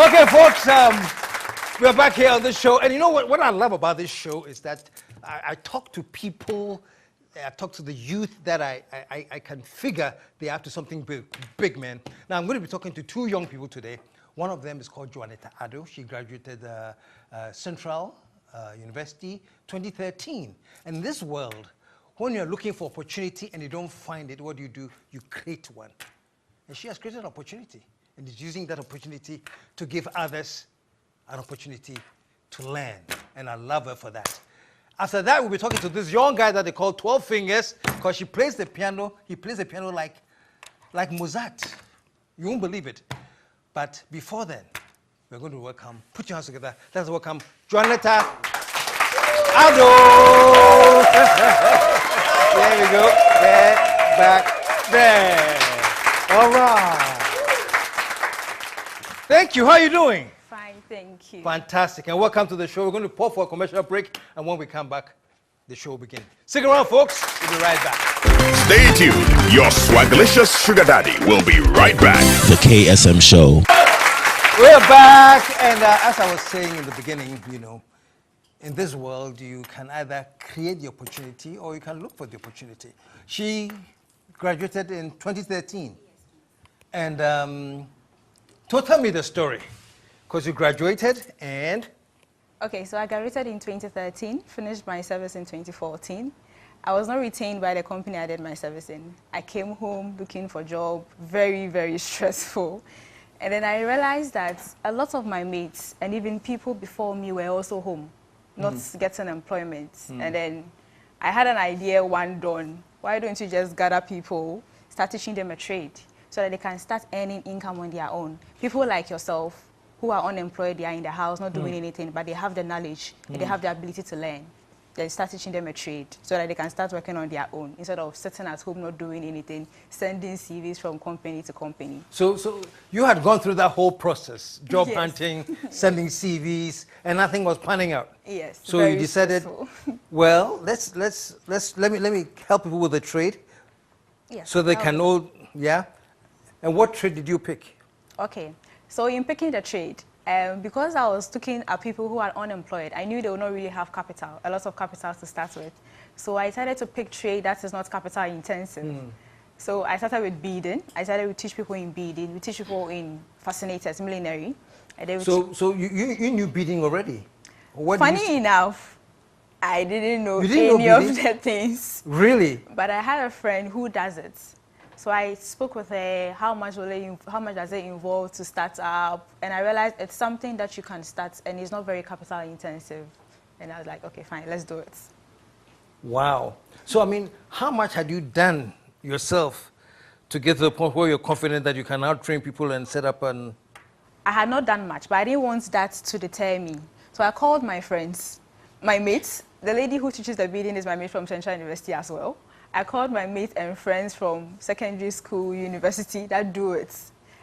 Okay, folks, we're back here on this show. And you know what I love about this show is that I talk to people, I talk to the youth that I can figure they're up to something big, man. Now, I'm going to be talking to two young people today. One of them is called Joanita Addo. She graduated Central University 2013. And in this world, when you're looking for opportunity and you don't find it, what do? You create one. And she has created an opportunity and is using that opportunity to give others an opportunity to learn. And I love her for that. After that, we'll be talking to this young guy that they call 12 Fingers, because he plays the piano like Mozart. You won't believe it. But before then, we're going to welcome, put your hands together, let's welcome Joanita Addo. There we go. There, back, there. All right. Thank you. How are you doing? Fine, thank you. Fantastic. And welcome to the show. We're going to pause for a commercial break, and when we come back, the show will begin. Stick around, folks. We'll be right back. Stay tuned. Your swagalicious sugar daddy will be right back. The KSM Show. We're back. And as I was saying in the beginning, you know, in this world, you can either create the opportunity or you can look for the opportunity. She graduated in 2013. And so tell me the story, because you graduated and... Okay, so I graduated in 2013, finished my service in 2014. I was not retained by the company I did my service in. I came home looking for a job, very, very stressful. And then I realized that a lot of my mates and even people before me were also home, not getting employment. And then I had an idea one dawn. Why don't you just gather people, start teaching them a trade so that they can start earning income on their own? People like yourself who are unemployed, they are in the house not doing anything, but they have the knowledge and they have the ability to learn. Then start teaching them a trade so that they can start working on their own instead of sitting at home not doing anything, sending CVs from company to company. So you had gone through that whole process, job hunting, sending CVs, and nothing was panning out. Yes. So you decided, well, let me help people with the trade. Yes. So they can all, yeah. And what trade did you pick? Okay. So in picking the trade, because I was looking at people who are unemployed, I knew they would not really have capital, a lot of capital to start with. So I decided to pick trade that is not capital intensive. So I started with beading. I started to teach people in beading. We teach people in fascinators, millinery. And then So you knew beading already? Funny enough, I didn't know any of the things. Really? But I had a friend who does it. So I spoke with her, how much does it involve to start up? And I realized it's something that you can start and it's not very capital intensive. And I was like, okay, fine, let's do it. Wow. So, I mean, how much had you done yourself to get to the point where you're confident that you can now train people and set up an... I had not done much, but I didn't want that to deter me. So I called my friends, my mates. The lady who teaches the beading is my mate from Central University as well. I called my mates and friends from secondary school, university that do it.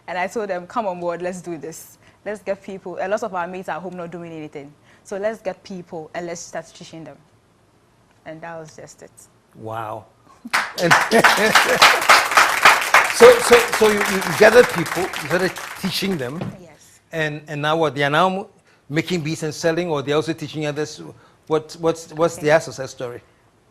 And I told them, come on board, let's do this. Let's get people. A lot of our mates are home not doing anything. So let's get people and let's start teaching them. And that was just it. Wow. And so you gathered people, you started teaching them. Yes. And now what? They are now making beads and selling, or they're also teaching others? What's their success story?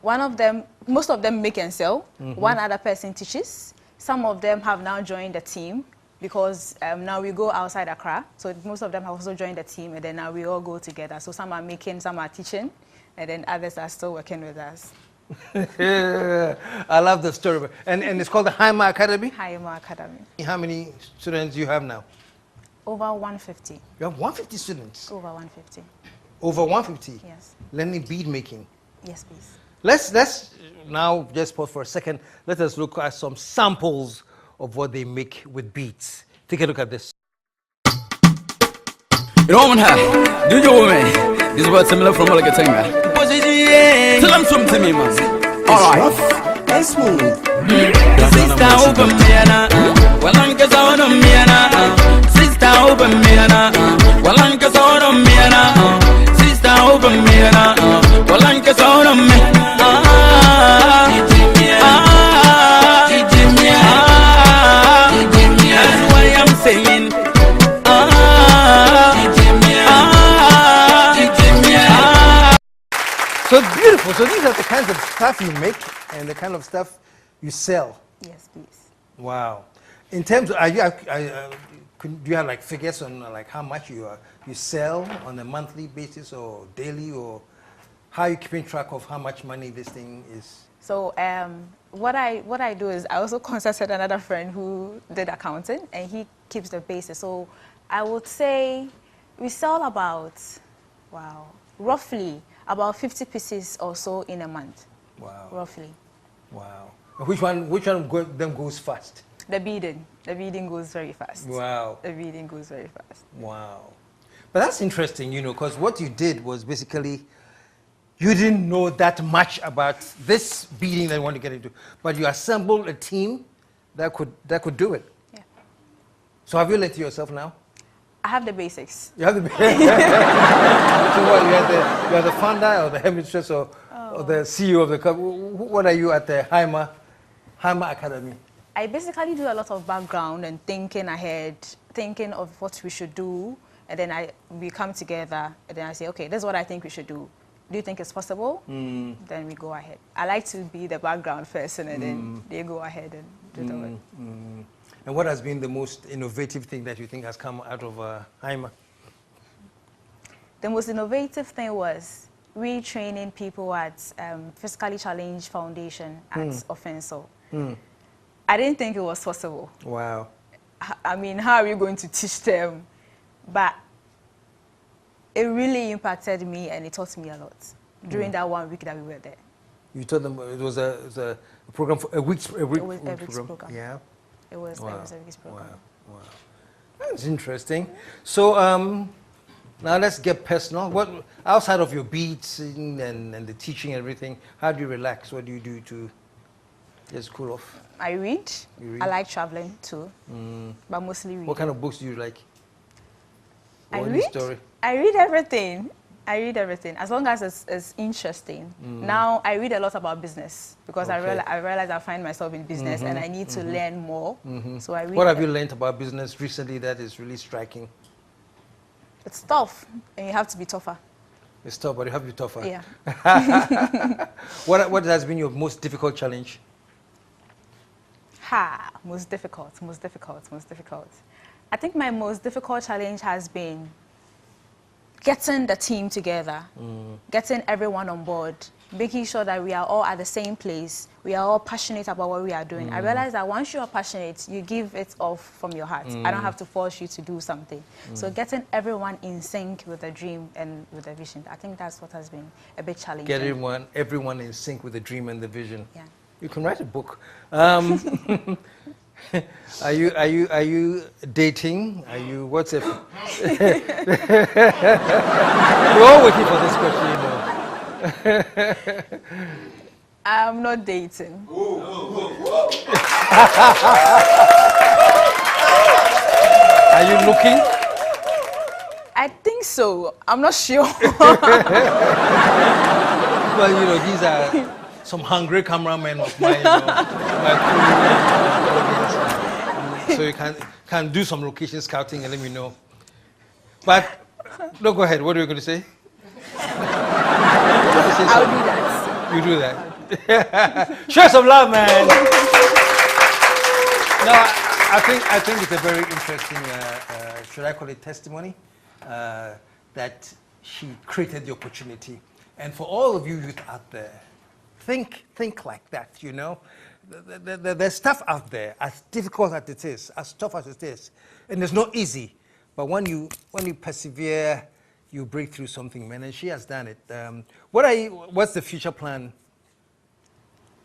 Most of them make and sell. One other person teaches. Some of them have now joined the team because now we go outside Accra. So most of them have also joined the team, and then now we all go together. So some are making, some are teaching, and then others are still working with us. I love the story. And it's called the HYMA Academy? HYMA Academy. How many students do you have now? Over 150. You have 150 students? Over 150. Over 150? Yes. Learning bead making? Yes, please. Let's now just pause for a second. Let us look at some samples of what they make with beads. Take a look at this. You know what, do you woman? This is what similar from Olagatenga. Tell them something to me, man. Alright. And smooth. Sister open me ana. Walanka sound on me ana. Sister open me ana. Walanka sound on me ana. Sister open me ana. Walanka sound on me. That's why I'm singing. So beautiful. So these are the kinds of stuff you make and the kind of stuff you sell. Yes, please. Wow. In terms of, do you have like figures on like how much you sell on a monthly basis or daily, or how are you keeping track of how much money this thing is? So what I do is I also consulted another friend who did accounting, and he keeps the basis. So I would say we sell about, roughly about 50 pieces or so in a month. Wow. Roughly. Wow. Which one them goes fast? The beading. The beading goes very fast. Wow. The beading goes very fast. Wow. But that's interesting, you know, because what you did was basically, you didn't know that much about this beading that you want to get into, but you assembled a team that could do it. Yeah. So have you learned it yourself now? I have the basics. You have the basics. So what, you are the founder or the headmistress or the CEO of the company? What are you at the HYMA Academy? I basically do a lot of background and thinking ahead, thinking of what we should do, and then we come together, and then I say, okay, this is what I think we should do. Do you think it's possible? Then we go ahead. I like to be the background person, and then they go ahead and do the work. And what has been the most innovative thing that you think has come out of HYMA? The most innovative thing was retraining people at Physically Challenged Foundation at Offenso. I didn't think it was possible. Wow. I mean, how are you going to teach them? But it really impacted me, and it taught me a lot during that 1 week that we were there. You told them it was a program for a week's program? It was a week's program. Yeah. It was a week's program. Wow. That's interesting. So now let's get personal. What, outside of your beats and the teaching and everything, how do you relax? What do you do to just cool off? I read. You read? I like traveling too, but mostly reading. What kind of books do you like? I Or read. Story? I read everything. I read everything as long as it's interesting. Now I read a lot about business because Okay. I realize I find myself in business and I need to learn more. So I read. What have you learned about business recently that is really striking? It's tough, and you have to be tougher. It's tough, but you have to be tougher. Yeah. What has been your most difficult challenge? Most difficult. I think my most difficult challenge has been getting the team together, getting everyone on board, making sure that we are all at the same place, we are all passionate about what we are doing. I realize that once you are passionate, you give it off from your heart. I don't have to force you to do something. So getting everyone in sync with the dream and with the vision, I think that's what has been a bit challenging. Get everyone in sync with the dream and the vision. Yeah. You can write a book. Are you dating? What's it? We're all waiting for this question, you know. I'm not dating. Are you looking? I think so. I'm not sure. Well, you know, these are some hungry cameramen of mine, you know, my crew, so you can do some location scouting and let me know. But no, go ahead. What are you going to say? I'll do that. You do that. Show some love, man. No, I think it's a very interesting, should I call it testimony, that she created the opportunity. And for all of you youth out there, think like that, you know. There's stuff out there, as difficult as it is, as tough as it is, and it's not easy. But when you persevere, you break through something, man. And she has done it. What's the future plan?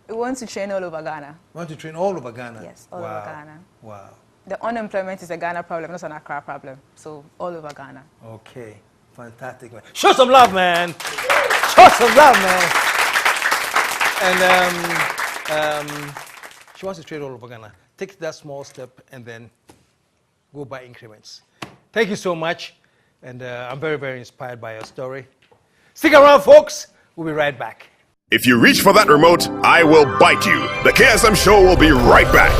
We want to train all over Ghana. You want to train all over Ghana? Yes, all over Ghana. Wow. The unemployment is a Ghana problem, not an Accra problem. So all over Ghana. Okay, fantastic, man. Show some love, man. Show some love, man. And she wants to trade all over Ghana. Take that small step and then go by increments. Thank you so much. And I'm very, very inspired by your story. Stick around, folks. We'll be right back. If you reach for that remote, I will bite you. The KSM Show will be right back.